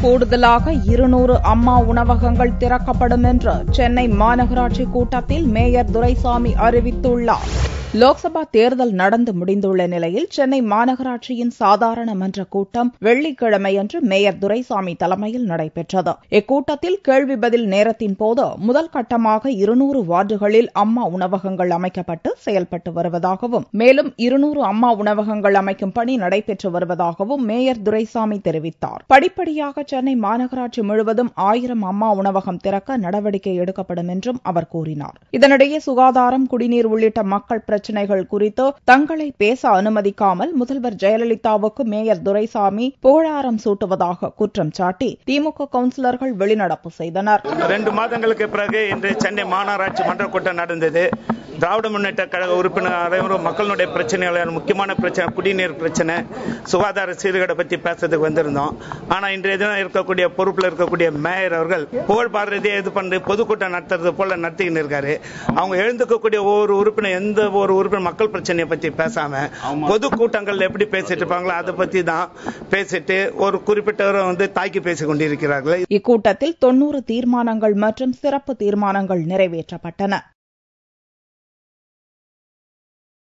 கூடுதலாக 200 அம்மா உணவகங்கள் திறக்கப்படும் என்று சென்னை மாநகராட்சி கூட்டத்தில் மேயர் துரைசாமி அறிவித்துள்ளார். லோக்சபா தேர்தல் நடந்து முடிந்துள்ள நிலையில் சென்னை மாநகராட்சியின் சாதாரண மன்ற கூட்டம் வெள்ளிக்கிழமையன்று மேயர் துரைசாமி தலைமையில் நடைபெற்றது. இக்கூட்டத்தில் கேள்வி பதில் நேரத்தின் போது முதல் கட்டமாக 200 வார்டுகளில் அம்மா உணவகங்கள் அமைக்கப்பட்டு செயல்பட்டு வருவதாகவும் மேலும் 200 அம்மா உணவகங்கள் அமைக்கும் பணி நடைபெற்று வருவதாகவும் மேயர் துரைசாமி தெரிவித்தார். படிப்படியாக சென்னை மாநகராட்சி முழுவதும் 1000 அம்மா உணவகம் திறக்க நடவடிக்கை எடுக்கப்படும் என்றும் அவர் கூறினார். இதனிடையே சுகாதாரம், குடிநீர் உள்ளிட்ட மக்கள் பிரச்சினைகள் குறித்து தங்களை பேச அனுமதிக்காமல் முதல்வர் ஜெயலலிதாவுக்கு மேயர் துரைசாமி புகழாரம் சூட்டுவதாக குற்றம் சாட்டி திமுக கவுன்சிலர்கள் வெளிநடப்பு செய்தனர். 2 மாதங்களுக்கு பிறகு இன்று சென்னை மாநகராட்சி மன்ற கூட்டம் நடந்தது. திராவிட முன்னேற்ற கழக உறுப்பினர் அனைவரும் மக்களுடைய பிரச்சனைகள், முக்கியமான பிரச்சனை குடிநீர் பிரச்சனை, சுகாதார சீர்கேடை பற்றி பேசுறதுக்கு வந்திருந்தோம். ஆனா இன்றைய தினம் இருக்கக்கூடிய பொறுப்பில் இருக்கக்கூடிய மேயர் அவர்கள் புகழ் பாடுறதே இது பண்ணி பொதுக்கூட்டம் நடத்துறது போல நடத்திக்கிட்டு இருக்காரு. அவங்க எழுந்துக்கக்கூடிய ஒவ்வொரு உறுப்பினர் எந்த ஒரு உறுப்பினர் மக்கள் பிரச்சனையை பற்றி பேசாம பொதுக்கூட்டங்கள் எப்படி பேசிட்டு இருப்பாங்களோ அதை பத்தி தான் பேசிட்டு ஒரு குறிப்பிட்டவரை தாக்கி பேசிக் கொண்டிருக்கிறார்கள். இக்கூட்டத்தில் 90 தீர்மானங்கள் மற்றும் சிறப்பு தீர்மானங்கள் நிறைவேற்றப்பட்டன.